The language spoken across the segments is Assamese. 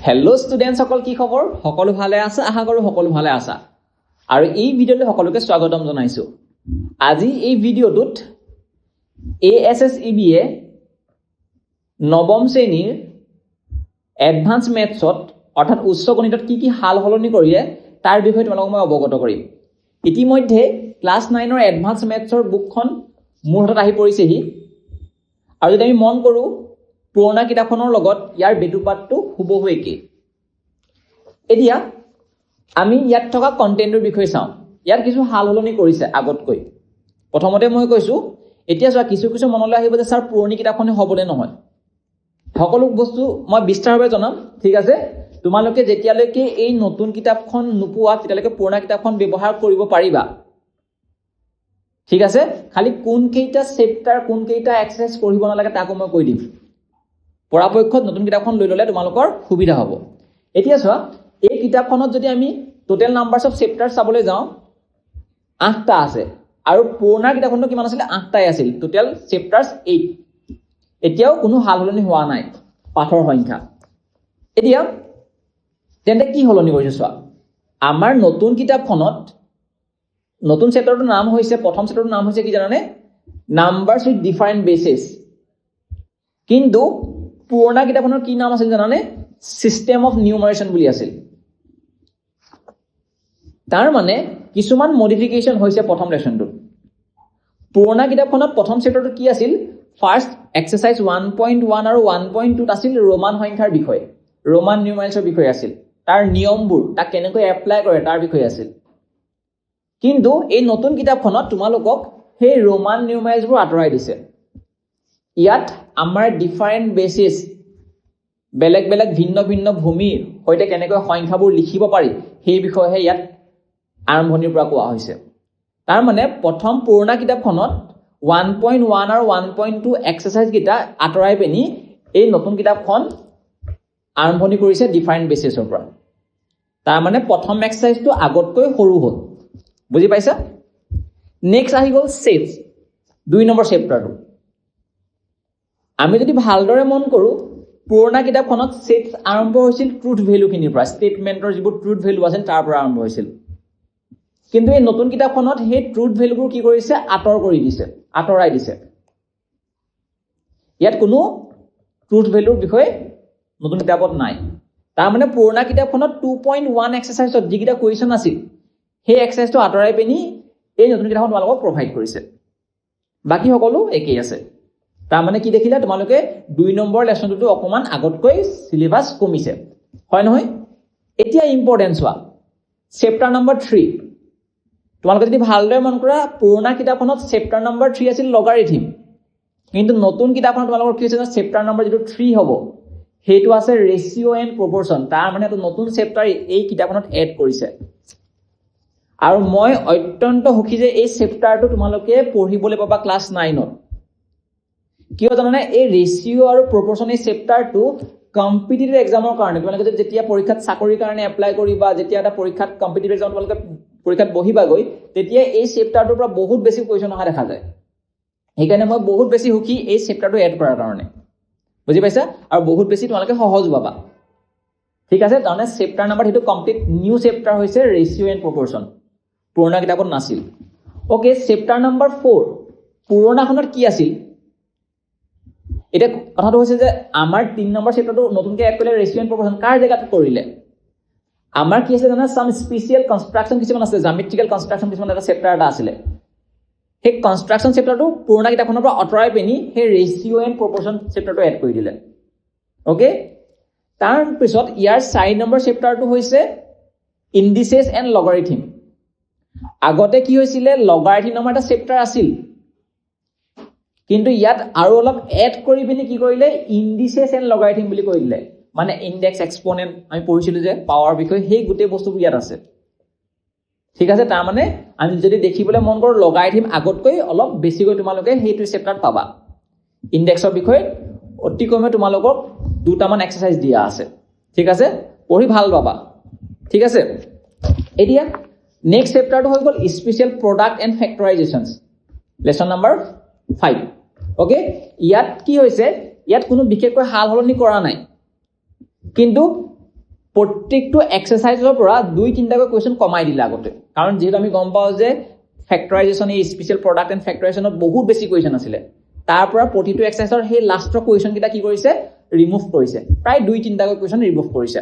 হেল্ল' ষ্টুডেণ্টছ সকল, কি খবৰ? সকলো ভালে আছা? আশা কৰোঁ সকলো ভালে আছা। আৰু এই ভিডিঅ'লৈ সকলোকে স্বাগতম জনাইছোঁ। আজি এই ভিডিঅ'টোত ASSEB নৱম শ্ৰেণীৰ এডভান্স মেথছত অৰ্থাৎ উচ্চ গণিতত কি সাল সলনি কৰিলে তাৰ বিষয়ে তোমালোকক মই অৱগত কৰিম। ইতিমধ্যে ক্লাছ 9ৰ এডভান্স মেথছৰ বুকখন মোৰ হাতত আহি পৰিছেহি। আৰু যদি আমি মন কৰোঁ, পুৰণা কিতাপখনৰ লগত ইয়াৰ বেটুপাতটো হুবহু একেই। এতিয়া আমি ইয়াত থকা কণ্টেণ্টৰ বিষয়ে চাওঁ। ইয়াত কিছু সাল সলনি কৰিছে আগতকৈ। প্ৰথমতে মই কৈছোঁ, এতিয়া চোৱা কিছু মনলৈ আহিব যে ছাৰ পুৰণি কিতাপখনে হ'বনে নহয়। সকলো বস্তু মই বিস্তাৰভাৱে জনাম, ঠিক আছে? তোমালোকে যেতিয়ালৈকে এই নতুন কিতাপখন নোপোৱা তেতিয়ালৈকে পুৰণা কিতাপখন ব্যৱহাৰ কৰিব পাৰিবা, ঠিক আছে? খালি কোনকেইটা চেপ্টাৰ কোনকেইটা এক্সাৰচাইজ কৰিব নালাগে তাকো মই কৈ দিম। পৰাপক্ষত নতুন কিতাপখন লৈ ল'লে তোমালোকৰ সুবিধা হ'ব। এতিয়া চোৱা, এই কিতাপখনত যদি আমি টোটেল নাম্বাৰছ অফ চেপ্টাৰ চাবলৈ যাওঁ, 8টা আছে। আৰু পুৰণা কিতাপখনত কিমান আছিলে? 8টাই আছিল। টোটেল চেপ্টাৰ্ছ 8। এতিয়াও কোনো সাল সলনি হোৱা নাই পাঠৰ সংখ্যা। এতিয়া তেন্তে কি সলনি কৰিছে চোৱা, আমাৰ নতুন কিতাপখনত নতুন চেপ্টাৰটোৰ নাম হৈছে, প্ৰথম চেপ্টাৰটোৰ নাম হৈছে কি জানানে? Numbers with different basis. কিন্তু পুৰণা কিতাপখনৰ কি নাম আছিল জানানে? চিষ্টেম অফ নিউমাৰেশ্যন বুলি আছিল। তাৰ মানে কিছুমান মডিফিকেশ্যন হৈছে প্ৰথম লেচনটোত। পুৰণা কিতাপখনত প্ৰথম চেপ্টাৰটো কি আছিল? ফাৰ্ষ্ট এক্সাৰচাইজ 1.1 আৰু 1.2 আছিল ৰোমান সংখ্যাৰ বিষয়ে, ৰোমান নিউমাৰেলছৰ বিষয়ে আছিল। তাৰ নিয়মবোৰ, তাক কেনেকৈ এপ্লাই কৰে তাৰ বিষয়ে আছিল। কিন্তু এই নতুন কিতাপখনত তোমালোকক সেই ৰোমান নিউমাৰেলছবোৰ আঁতৰাই দিছে। ইয়াত আমাৰ ডিফাৰেণ্ট বেচিছ, বেলেগ বেলেগ ভিন্ন ভিন্ন ভূমিৰ সৈতে কেনেকৈ সংখ্যাবোৰ লিখিব পাৰি সেই বিষয়েহে ইয়াত আৰম্ভণিৰ পৰা কোৱা হৈছে। তাৰ মানে প্ৰথম পুৰণা কিতাপখনত 1.1 আৰু 1.2 এক্সাৰচাইজকেইটা আঁতৰাই পিনি এই নতুন কিতাপখন আৰম্ভণি কৰিছে ডিফাৰেণ্ট বেচিছৰ পৰা। তাৰ মানে প্ৰথম এক্সাৰচাইজটো আগতকৈ সৰু হ'ল। বুজি পাইছা? নেক্সট আহি গ'ল ছেটছ, 2 নম্বৰ চেপ্টাৰটো। আমি যদি ভালদৰে মন কৰোঁ, পুৰণা কিতাপখনত ছেটছ আৰম্ভ হৈছিল ট্ৰুথ ভেলুখিনিৰ পৰা, ষ্টেটমেণ্টৰ যিবোৰ ট্ৰুথ ভেলু আছিল তাৰ পৰা আৰম্ভ হৈছিল। কিন্তু এই নতুন কিতাপখনত সেই ট্ৰুথ ভেলুবোৰ কি কৰিছে? আঁতৰাই দিছে। ইয়াত কোনো ট্ৰুথ ভেলুৰ বিষয়ে নতুন কিতাপত নাই। তাৰমানে পুৰণা কিতাপখনত 2.1 এক্সাৰচাইজত যিকেইটা কুৱেশ্যন আছিল সেই এক্সাৰচাইজটো আঁতৰাই পিনি এই নতুন কিতাপখন তোমালোকক প্ৰভাইড কৰিছে। বাকী সকলো একেই আছে। তাৰমানে কি দেখিলা তোমালোকে? 2 নম্বৰ লেচনটোতো অকণমান আগতকৈ চিলেবাছ কমিছে, হয় নহয়? এতিয়া ইম্পৰ্টেঞ্চ হোৱা চেপ্টাৰ নম্বৰ 3। তোমালোকে যদি ভালদৰে মন কৰা, পুৰণা কিতাপখনত চেপ্টাৰ নম্বৰ 3 আছিল লগাৰিথম। কিন্তু নতুন কিতাপখনত তোমালোকৰ কি হৈছে? চেপ্টাৰ নম্বৰ যিটো 3 হ'ব সেইটো আছে ৰেচিঅ' এণ্ড প্ৰপৰ্চন। তাৰ মানে এটা নতুন চেপ্টাৰ এই কিতাপখনত এড কৰিছে। আৰু মই অত্যন্ত সুখী যে এই চেপ্টাৰটো তোমালোকে পঢ়িবলৈ পাবা ক্লাছ 9ত। কিয় জানানে? এই ৰেচিঅ' আৰু প্ৰপৰ্চন এই চেপ্টাৰটো কম্পিটিটিভ এক্সামৰ কাৰণে, তোমালোকে যেতিয়া পৰীক্ষাত চাকৰিৰ কাৰণে এপ্লাই কৰিবা, যেতিয়া এটা পৰীক্ষাত কম্পিটিটিভ এক্সাম তোমালোকে পৰীক্ষাত বহিবাগৈ, তেতিয়া এই চেপ্টাৰটোৰ পৰা বহুত বেছি কুৱেশ্যন অহা দেখা যায়। সেইকাৰণে মই বহুত বেছি সুখী এই চেপ্টাৰটো এড কৰাৰ কাৰণে। বুজি পাইছা? আৰু বহুত বেছি তোমালোকে সহজ পাবা, ঠিক আছে? তাৰমানে চেপ্টাৰ নাম্বাৰ সেইটো কমপ্লিট নিউ চেপ্টাৰ হৈছে ৰেচিঅ' এণ্ড প্ৰপৰ্চন, পুৰণা কিতাপত নাছিল। অ'কে, চেপ্টাৰ নম্বৰ 4 পুৰণাখনত কি আছিল? এতিয়া কথাটো হৈছে যে আমাৰ 3 নম্বৰ চেপ্টাৰটো নতুনকৈ এড কৰিলে ৰেচিঅ' এণ্ড প্ৰপৰ্চন। কাৰ জেগাত কৰিলে? আমাৰ কি আছিলে জানা? চাম স্পেচিয়েল কনষ্ট্ৰাকশ্যন কিছুমান আছে, জামেট্ৰিকেল কনষ্ট্ৰাকশ্যন কিছুমান এটা চেপ্টাৰ এটা আছিলে। সেই কনষ্ট্ৰাকশ্যন চেপ্টাৰটো পুৰণা কিতাপখনৰ পৰা আঁতৰাই পিনি সেই ৰেচিঅ' এণ্ড প্ৰপৰ্চন চেপ্টাৰটো এড কৰি দিলে। অ'কে, তাৰপিছত ইয়াৰ 4 নম্বৰ চেপ্টাৰটো হৈছে ইণ্ডিচেছ এণ্ড লগাৰিথম। আগতে কি হৈছিলে? লগাৰিথম নামৰ এটা চেপ্টাৰ আছিল, কিন্তু ইয়াত আৰু অলপ এড কৰি পিনি কি কৰিলে? ইণ্ডিচেছ এণ্ড লগাৰিথম বুলি কৈ দিলে। মানে ইণ্ডেক্স, এক্সপনেণ্ট আমি পঢ়িছিলোঁ যে পাৱাৰ বিষয়ে, সেই গোটেই বস্তুবোৰ ইয়াত আছে, ঠিক আছে? তাৰমানে আমি যদি দেখিবলৈ মন কৰোঁ, লগাৰিথম আগতকৈ অলপ বেছিকৈ তোমালোকে সেইটো চেপ্টাৰত পাবা। ইণ্ডেক্সৰ বিষয়ে অতি কমে তোমালোকক 2টামান এক্সাৰচাইজ দিয়া আছে, ঠিক আছে? পঢ়ি ভাল পাবা, ঠিক আছে? এতিয়া নেক্সট চেপ্টাৰটো হৈ গ'ল special product and factorisations, lesson number 5। Okay, ইয়াত কি হৈছে? ইয়াত কোনো বিশেষকৈ সাল সলনি কৰা নাই, কিন্তু প্ৰত্যেকটো এক্সাৰচাইজৰ পৰা 2-3টাকৈ কুৱেশ্যন কমাই দিলে আগতে, কাৰণ যিহেতু আমি গম পাওঁ যে ফেক্টৰাইজেশ্যন, এই স্পেচিয়েল প্ৰডাক্ট এণ্ড ফেক্টৰাইজেশ্যনত বহুত বেছি কুৱেশ্যন আছিলে, তাৰ পৰা প্ৰতিটো এক্সাৰচাইজৰ সেই লাষ্টৰ কুৱেশ্যনকেইটা কি কৰিছে, ৰিমুভ কৰিছে, প্ৰায় 2-3টাকৈ কুৱেশ্যন ৰিমুভ কৰিছে।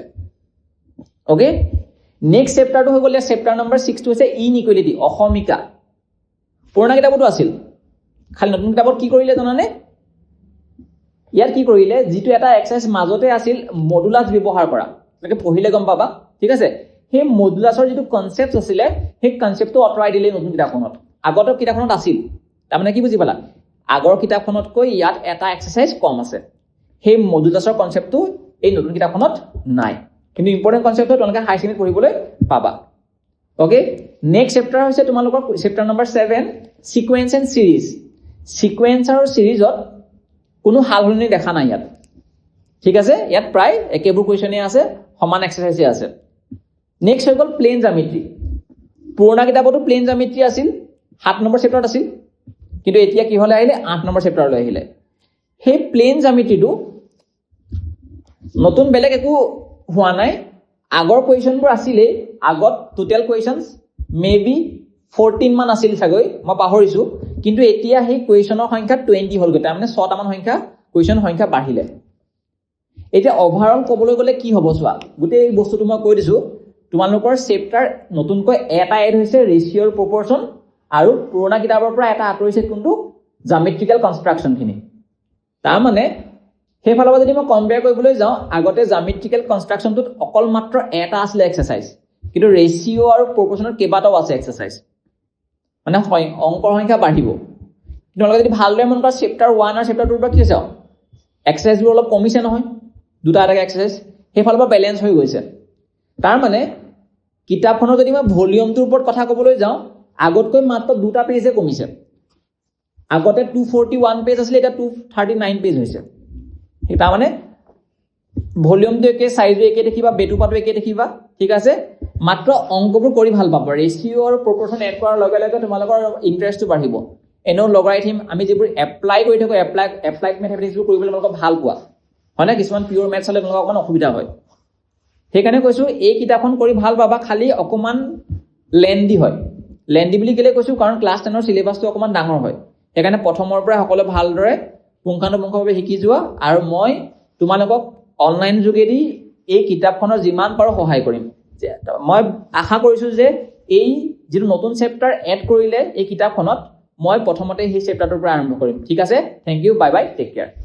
অ'কে, নেক্সট চেপ্টাৰটো হৈ গ'ল চেপ্টাৰ নম্বৰ 6টো হৈছে ইনইকুৱেলিটি, অসমীকা। পুৰণা কিতাপতো আছিল, খালি নতুন কিতাপত কি কৰিলে জানানে, ইয়াত কি কৰিলে, যিটো এটা এক্সাৰচাইজ মাজতে আছিল মডুলাছ ব্যৱহাৰ কৰা, এনেকৈ পঢ়িলে গম পাবা, ঠিক আছে, সেই মডুলাছৰ যিটো কনচেপ্ট আছিলে সেই কনচেপ্টটো আঁতৰাই দিলে নতুন কিতাপখনত। আগৰ কিতাপখনত আছিল, তাৰমানে কি বুজি পালা, আগৰ কিতাপখনতকৈ ইয়াত এটা এক্সাৰচাইজ কম আছে, সেই মডুলাছৰ কনচেপ্টটো এই নতুন কিতাপখনত নাই, কিন্তু ইম্পৰ্টেণ্ট কনচেপ্টটো তোমালোকে হাই ছেকেণ্ডেৰীত পঢ়িবলৈ পাবা। অ'কে, নেক্সট চেপ্টাৰ হৈছে তোমালোকৰ chapter number 7, sequence and series. Sequence আৰু ছিৰিজত কোনো সাল সলনি দেখা নাই ইয়াত, ঠিক আছে, ইয়াত প্ৰায় একেবোৰ কুৱেশ্যনেই আছে, সমান এক্সাৰচাইজে আছে। নেক্সট হৈ গ'ল প্লেন জামিট্ৰি। পুৰণা কিতাপতো প্লেন জামিট্ৰি আছিল, 7 নম্বৰ চেপ্টাৰত আছিল, কিন্তু এতিয়া কি হ'লে আহিলে 8 নম্বৰ চেপ্টাৰলৈ আহিলে। সেই প্লেন জামিট্ৰিটো নতুন বেলেগ একো হোৱা নাই, আগৰ কুৱেশ্যনবোৰ আছিলেই, আগত টোটেল কুৱেশ্যনছ মে বি 14 মান আছিল চাগৈ, মই পাহৰিছোঁ, কিন্তু এতিয়া সেই কুৱেশ্যনৰ সংখ্যা 20 হ'লগৈ, তাৰমানে 6টামান কুৱেশ্যন সংখ্যা বাঢ়িলে। এতিয়া অভাৰঅল ক'বলৈ গ'লে কি হ'ব চোৱা, গোটেই বস্তুটো মই কৈ দিছোঁ, তোমালোকৰ চেপ্টাৰ নতুনকৈ এটা এড হৈছে ৰেচিঅ'ৰ প্ৰপৰ্চন, আৰু পুৰণা কিতাপৰ পৰা এটা আঁতৰিছে কোনটো, জামেট্ৰিকেল কনষ্ট্ৰাকশ্যনখিনি। তাৰমানে সেইফালৰ পৰা যদি মই কম্পেয়াৰ কৰিবলৈ যাওঁ, আগতে জামেট্ৰিকেল কনষ্ট্ৰাকশ্যনটোত অকল মাত্ৰ এটা আছিলে এক্সাৰচাইজ, কিন্তু ৰেচিঅ' আৰু প্ৰপৰ্চনত কেইবাটাও আছে এক্সাৰচাইজ, মানে অংকৰ সংখ্যা বাঢ়িব। তোমালোকে যদি ভালদৰে মন কৰা চেপ্টাৰ 1 আৰু চেপ্টাৰ 2ৰ পৰা কি হৈছে, এক্সাৰচাইজবোৰ অলপ কমিছে নহয়, দুটা এটাকৈ এক্সাৰচাইজ, সেইফালৰ পৰা বেলেঞ্চ হৈ গৈছে। তাৰমানে কিতাপখনৰ যদি মই ভলিউমটোৰ ওপৰত কথা ক'বলৈ যাওঁ, আগতকৈ মাত্ৰ 2টা পেজে কমিছে। আগতে 241 পেজ আছিলে, এতিয়া 239 পেজ হৈছে। তাৰমানে ভলিউমটো একে, চাইজো একে দেখিবা, বেটুপাটো একে দেখিবা, ঠিক আছে, মাত্ৰ অংকবোৰ কৰি ভাল পাব। ৰেচিঅ' আৰু প্ৰপৰ্চন এড কৰাৰ লগে লগে তোমালোকৰ ইণ্টাৰেষ্টটো বাঢ়িব। এনেও লগাৰিথম আমি যিবোৰ এপ্লাই কৰি থাকোঁ, এপ্লাইড মেথমেটিক্সবোৰ কৰিবলৈ তোমালোকক ভাল পোৱা হয় নে, কিছুমান পিয়'ৰ মেথছ হ'লে তোমালোকৰ অকণমান অসুবিধা হয়। সেইকাৰণে কৈছোঁ এই কিতাপখন কৰি ভাল পাবা, খালি অকণমান লেণ্ডি হয়। লেণ্ডি বুলি কেলৈ কৈছোঁ, কাৰণ ক্লাছ 10ৰ চিলেবাছটো অকণমান ডাঙৰ হয়, সেইকাৰণে প্ৰথমৰ পৰাই সকলোৱে ভালদৰে পুংখানুপুংখভাৱে শিকি যোৱা, আৰু মই তোমালোকক অনলাইন যোগেদি এই কিতাপখনৰ যিমান পাৰোঁ সহায় কৰিম। মই আশা কৰিছোঁ যে এই যিটো নতুন চেপ্টাৰ এড কৰিলে এই কিতাপখনত, মই প্ৰথমতে সেই চেপ্টাৰটোৰ পৰা আৰম্ভ কৰিম, ঠিক আছে। Thank you, bye bye, take care.